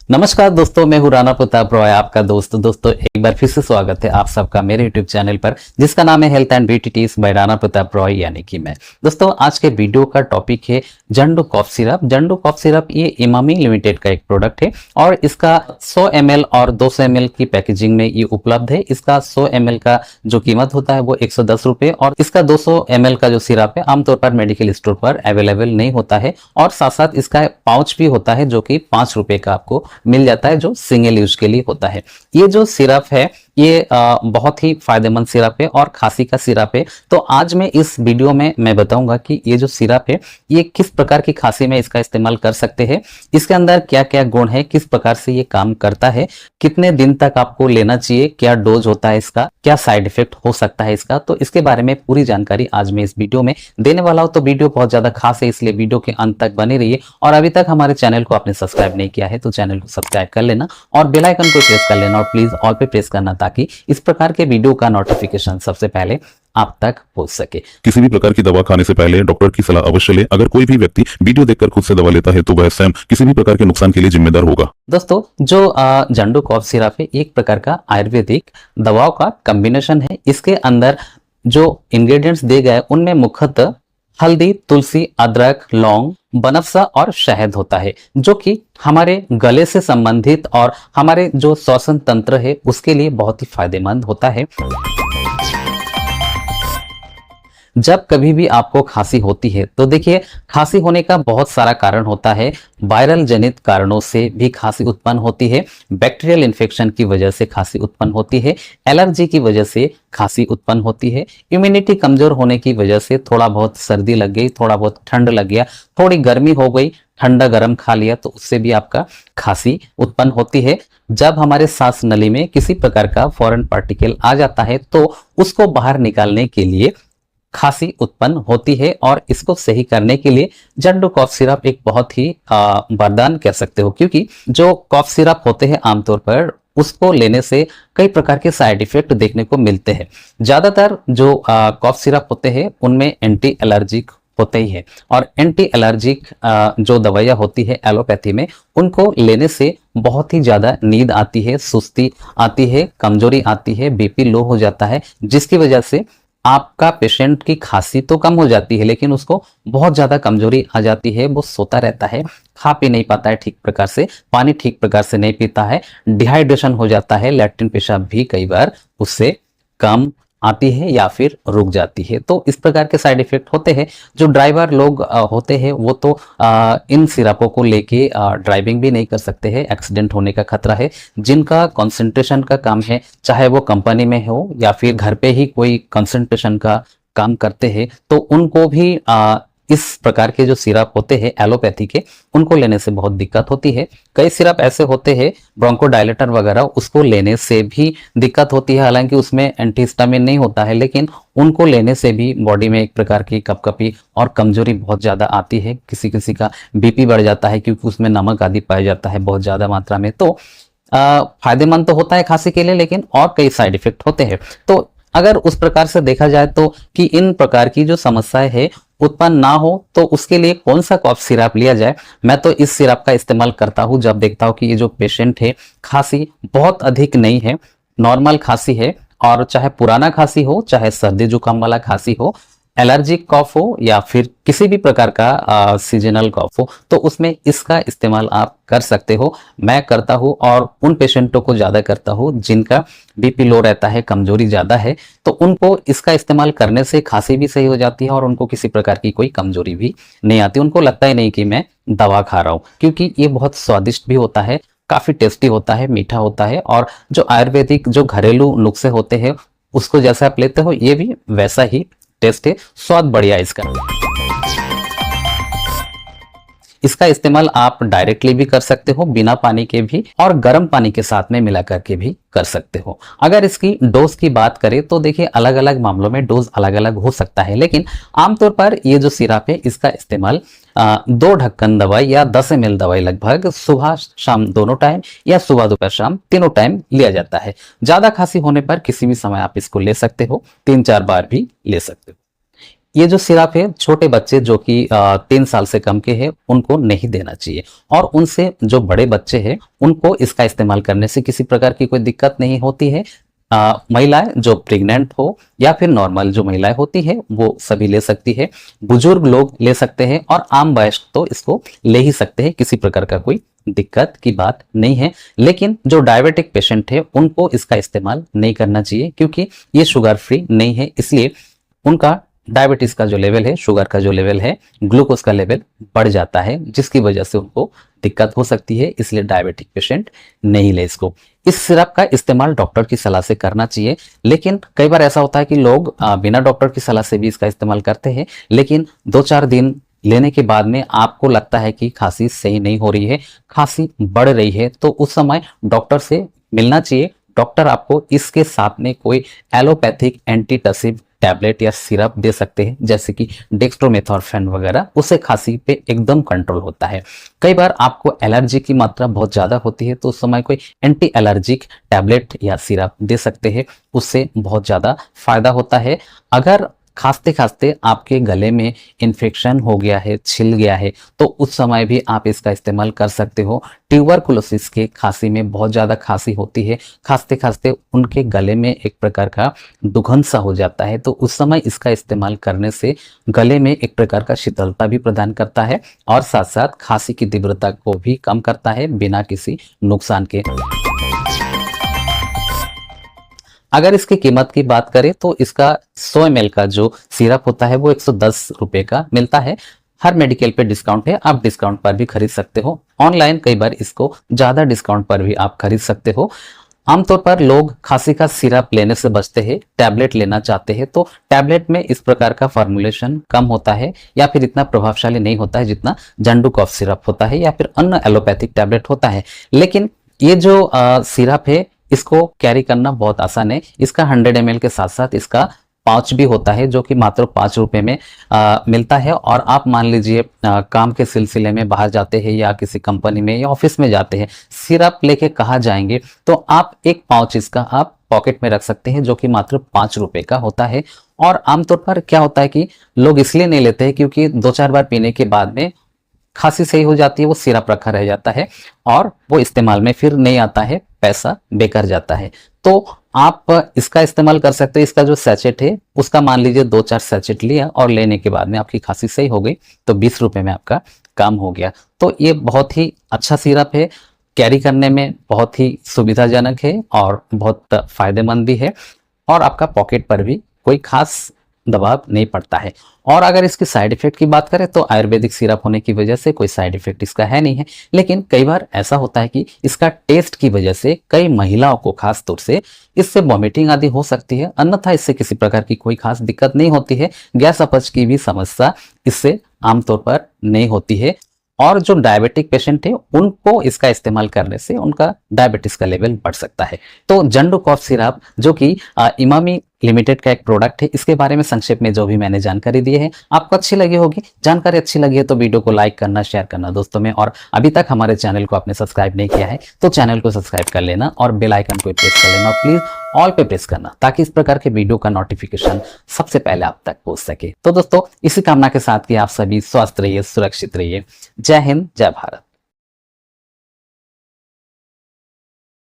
नमस्कार दोस्तों, मैं हूं राणा प्रताप रॉय, आपका दोस्त। दोस्तों एक बार फिर से स्वागत है आप सबका मेरे यूट्यूब चैनल पर, जिसका नाम है health and beauty tips by Rana Pratap Roy, यानी कि मैं। दोस्तों आज के वीडियो का टॉपिक है Zandu cough syrup. Zandu cough syrup ये इमामी लिमिटेड का एक प्रोडक्ट है और इसका 100 ml और 200 ml की पैकेजिंग में ये उपलब्ध है। इसका 100 ml का जो कीमत होता है वो 110 रुपए और इसका 200 ml का जो सिरप है आमतौर पर मेडिकल स्टोर पर अवेलेबल नहीं होता है। और साथ साथ इसका पाउच भी होता है जो कि 5 रुपए का आपको मिल जाता है, जो सिंगल यूज के लिए होता है। ये जो सिरप है ये बहुत ही फायदेमंद सिरप है और खांसी का सिरप है। तो आज मैं इस वीडियो में मैं बताऊंगा कि ये जो सिरप है ये किस प्रकार की खांसी में इसका इस्तेमाल कर सकते हैं, इसके अंदर क्या क्या गुण है, किस प्रकार से ये काम करता है, कितने दिन तक आपको लेना चाहिए, क्या डोज होता है इसका, क्या साइड इफेक्ट हो सकता है इसका। तो इसके बारे में पूरी जानकारी आज मैं इस वीडियो में देने वाला हूं। तो वीडियो बहुत ज्यादा खास है, इसलिए वीडियो के अंत तक बने रहिए। और अभी तक हमारे चैनल को आपने सब्सक्राइब नहीं किया है तो चैनल को सब्सक्राइब कर लेना और बेल आइकन को प्रेस कर लेना और प्लीज ऑल पे प्रेस करना, ताकि इस प्रकार के वीडियो का नोटिफिकेशन सबसे पहले आप तक पहुंच सके। किसी भी प्रकार की दवा खाने से पहले डॉक्टर की सलाह अवश्य ले। अगर कोई भी व्यक्ति वीडियो देखकर खुद से दवा लेता है तो वह स्वयं किसी भी प्रकार के नुकसान के लिए जिम्मेदार होगा। दोस्तों जो जंडू कॉफ सिरप है एक प्रकार का आयुर्वेदिक दवाओं का कॉम्बिनेशन है। इसके अंदर जो इंग्रेडिएंट्स दिए गए उनमें मुख्यतः हल्दी, तुलसी, अदरक, लौंग, बनफशा और शहद होता है, जो कि हमारे गले से संबंधित और हमारे जो श्वसन तंत्र है उसके लिए बहुत ही फायदेमंद होता है। जब कभी भी आपको खांसी होती है तो देखिए, खांसी होने का बहुत सारा कारण होता है। वायरल जनित कारणों से भी खांसी उत्पन्न होती है, बैक्टीरियल इन्फेक्शन की वजह से खांसी उत्पन्न होती है, एलर्जी की वजह से खांसी उत्पन्न होती है, इम्यूनिटी कमजोर होने की वजह से थोड़ा बहुत सर्दी लग गई, थोड़ा बहुत ठंड लग गया, थोड़ी गर्मी हो गई, ठंडा गर्म खा लिया तो उससे भी आपका खांसी उत्पन्न होती है। जब हमारे सांस नली में किसी प्रकार का फॉरेन पार्टिकल आ जाता है तो उसको बाहर निकालने के लिए खांसी उत्पन्न होती है और इसको सही करने के लिए जंडू कॉफ सिरप एक बहुत ही वरदान कह सकते हो, क्योंकि जो कॉफ सिरप होते हैं आमतौर पर उसको लेने से कई प्रकार के साइड इफेक्ट देखने को मिलते हैं। ज्यादातर जो कॉफ सिरप होते हैं उनमें एंटी एलर्जिक होते ही है और एंटी एलर्जिक जो दवाइयाँ होती है एलोपैथी में, उनको लेने से बहुत ही ज्यादा नींद आती है, सुस्ती आती है, कमजोरी आती है, बीपी लो हो जाता है, जिसकी वजह से आपका पेशेंट की खांसी तो कम हो जाती है लेकिन उसको बहुत ज्यादा कमजोरी आ जाती है। वो सोता रहता है, खा पी नहीं पाता है ठीक प्रकार से, पानी ठीक प्रकार से नहीं पीता है, डिहाइड्रेशन हो जाता है, लैट्रिन पेशाब भी कई बार उससे कम आती है या फिर रुक जाती है। तो इस प्रकार के साइड इफेक्ट होते हैं। जो ड्राइवर लोग होते हैं वो तो इन सिरपों को लेके ड्राइविंग भी नहीं कर सकते हैं, एक्सीडेंट होने का खतरा है। जिनका कंसंट्रेशन का काम है, चाहे वो कंपनी में हो या फिर घर पे ही कोई कंसंट्रेशन का काम करते हैं, तो उनको भी इस प्रकार के जो सिरप होते हैं एलोपैथी के, उनको लेने से बहुत दिक्कत होती है। कई सिरप ऐसे होते हैं ब्रोंकोडायलेटर वगैरह, उसको लेने से भी दिक्कत होती है, हालांकि उसमें एंटीहिस्टामिन नहीं होता है, लेकिन उनको लेने से भी बॉडी में एक प्रकार की कपकपी और कमजोरी बहुत ज्यादा आती है। किसी किसी का बीपी बढ़ जाता है क्योंकि उसमें नमक आदि पाया जाता है बहुत ज्यादा मात्रा में। तो फायदेमंद तो होता है खांसी के लिए, लेकिन और कई साइड इफेक्ट होते हैं। तो अगर उस प्रकार से देखा जाए तो कि इन प्रकार की जो समस्याएं है उत्पन्न ना हो तो उसके लिए कौन सा कॉफ सिरप लिया जाए। मैं तो इस सिरप का इस्तेमाल करता हूं जब देखता हूं कि ये जो पेशेंट है खांसी बहुत अधिक नहीं है, नॉर्मल खांसी है, और चाहे पुराना खांसी हो, चाहे सर्दी जुकाम वाला खांसी हो, एलर्जिक कॉफ हो या फिर किसी भी प्रकार का सीजनल कॉफ हो, तो उसमें इसका इस्तेमाल आप कर सकते हो। मैं करता हूं और उन पेशेंटों को ज्यादा करता हूं जिनका बीपी लो रहता है, कमजोरी ज्यादा है, तो उनको इसका इस्तेमाल करने से खांसी भी सही हो जाती है और उनको किसी प्रकार की कोई कमजोरी भी नहीं आती। उनको लगता ही नहीं कि मैं दवा खा रहा हूं, क्योंकि ये बहुत स्वादिष्ट भी होता है, काफी टेस्टी होता है, मीठा होता है, और जो आयुर्वेदिक जो घरेलू नुस्खे होते हैं उसको जैसा आप लेते हो ये भी वैसा ही टेस्ट है, स्वाद बढ़िया इसका। इसका इस्तेमाल आप डायरेक्टली भी कर सकते हो, बिना पानी के भी, और गर्म पानी के साथ में मिला करके भी कर सकते हो। अगर इसकी डोज की बात करें तो देखिए अलग अलग मामलों में डोज अलग अलग हो सकता है, लेकिन आमतौर पर ये जो सिरप है इसका इस्तेमाल 2 ढक्कन दवाई या 10 ml दवाई लगभग सुबह शाम दोनों टाइम या सुबह दोपहर शाम तीनों टाइम लिया जाता है। ज्यादा खांसी होने पर किसी भी समय आप इसको ले सकते हो, 3-4 बार भी ले सकते हो। ये जो सिरप है छोटे बच्चे जो कि 3 साल से कम के हैं उनको नहीं देना चाहिए, और उनसे जो बड़े बच्चे हैं उनको इसका इस्तेमाल करने से किसी प्रकार की कोई दिक्कत नहीं होती है। महिलाएं जो प्रेग्नेंट हो या फिर नॉर्मल जो महिलाएं होती है वो सभी ले सकती है, बुजुर्ग लोग ले सकते हैं और आम वयस्क तो इसको ले ही सकते हैं, किसी प्रकार का कोई दिक्कत की बात नहीं है। लेकिन जो डायबिटिक पेशेंट है उनको इसका इस्तेमाल नहीं करना चाहिए, क्योंकि ये शुगर फ्री नहीं है, इसलिए उनका डायबिटीज का जो लेवल है, शुगर का जो लेवल है, ग्लूकोज का लेवल बढ़ जाता है, जिसकी वजह से उनको दिक्कत हो सकती है। इसलिए डायबिटिक पेशेंट नहीं ले इसको। इस सिरप का इस्तेमाल डॉक्टर की सलाह से करना चाहिए, लेकिन कई बार ऐसा होता है कि लोग बिना डॉक्टर की सलाह से भी इसका इस्तेमाल करते हैं, लेकिन 2-4 दिन लेने के बाद में आपको लगता है कि खांसी सही नहीं हो रही है, खांसी बढ़ रही है, तो उस समय डॉक्टर से मिलना चाहिए। डॉक्टर आपको इसके साथ में कोई एलोपैथिक एंटीटसिव टैबलेट या सिरप दे सकते हैं, जैसे कि डेक्स्ट्रोमेथॉर्फेन वगैरह, उससे खांसी पे एकदम कंट्रोल होता है। कई बार आपको एलर्जी की मात्रा बहुत ज़्यादा होती है, तो उस समय कोई एंटी एलर्जिक टैबलेट या सिरप दे सकते हैं, उससे बहुत ज़्यादा फायदा होता है। अगर खांसते खांसते आपके गले में इन्फेक्शन हो गया है, छिल गया है, तो उस समय भी आप इसका इस्तेमाल कर सकते हो। ट्यूबरकुलोसिस के खांसी में बहुत ज़्यादा खांसी होती है, खांसते खांसते उनके गले में एक प्रकार का दुर्गंध सा हो जाता है, तो उस समय इसका इस्तेमाल करने से गले में एक प्रकार का शीतलता भी प्रदान करता है और साथ साथ खांसी की तीव्रता को भी कम करता है बिना किसी नुकसान के। अगर इसकी कीमत की बात करें तो इसका 100 ml का जो सिरप होता है वो 110 रुपए का मिलता है। हर मेडिकल पे डिस्काउंट है, आप डिस्काउंट पर भी खरीद सकते हो। ऑनलाइन कई बार इसको ज़्यादा डिस्काउंट पर भी आप खरीद सकते हो। आमतौर पर लोग खांसी का सिरप लेने से बचते हैं, टैबलेट लेना चाहते हैं, तो टैबलेट में इस प्रकार का फॉर्मुलेशन कम होता है या फिर इतना प्रभावशाली नहीं होता है जितना जंडू कफ सिरप होता है या फिर अन्य एलोपैथिक टैबलेट होता है। लेकिन ये जो सिरप है इसको कैरी करना बहुत आसान है। इसका 100 ml के साथ साथ इसका पाउच भी होता है जो कि मात्र 5 रुपए में मिलता है। और आप मान लीजिए काम के सिलसिले में बाहर जाते हैं या किसी कंपनी में या ऑफिस में जाते हैं, सिरप लेके कहाँ जाएंगे, तो आप एक पाउच इसका आप पॉकेट में रख सकते हैं जो कि मात्र 5 रुपए का होता है। और आमतौर पर क्या होता है कि लोग इसलिए नहीं लेते हैं क्योंकि 2-4 बार पीने के बाद में खांसी सही हो जाती है, वो सिरप रखा रह जाता है और वो इस्तेमाल में फिर नहीं आता है, पैसा बेकार जाता है। तो आप इसका इस्तेमाल कर सकते हैं। इसका जो सैचेट है उसका मान लीजिए 2-4 सैचेट लिया और लेने के बाद में आपकी खांसी सही हो गई तो 20 रुपए में आपका काम हो गया। तो ये बहुत ही अच्छा सिरप है, कैरी करने में बहुत ही सुविधाजनक है और बहुत फायदेमंद भी है और आपका पॉकेट पर भी कोई खास दबाव नहीं पड़ता है। और अगर इसकी साइड इफेक्ट की बात करें तो आयुर्वेदिक सिरप होने की वजह से कोई साइड इफेक्ट इसका है नहीं है, लेकिन कई बार ऐसा होता है कि इसका टेस्ट की वजह से कई महिलाओं को खास तौर से इससे वॉमिटिंग आदि हो सकती है, अन्यथा इससे किसी प्रकार की कोई खास दिक्कत नहीं होती है। गैस अपच की भी समस्या इससे आमतौर पर नहीं होती है। और जो डायबिटिक पेशेंट है उनको इसका इस्तेमाल करने से उनका डायबिटीज का लेवल बढ़ सकता है। तो जंडू कॉफ सिरप जो कि इमामी लिमिटेड का एक प्रोडक्ट है, इसके बारे में संक्षेप में जो भी मैंने जानकारी दी है आपको अच्छी लगी होगी। जानकारी अच्छी लगी है तो वीडियो को लाइक करना, शेयर करना दोस्तों में, और अभी तक हमारे चैनल को आपने सब्सक्राइब नहीं किया है तो चैनल को सब्सक्राइब कर लेना और बेल आइकन को प्रेस कर लेना और प्लीज ऑल पे प्रेस करना ताकि इस प्रकार के वीडियो का नोटिफिकेशन सबसे पहले आप तक पहुंच सके। तो दोस्तों इसी कामना के साथ कि आप सभी स्वस्थ रहिए, सुरक्षित रहिए। जय हिंद, जय भारत।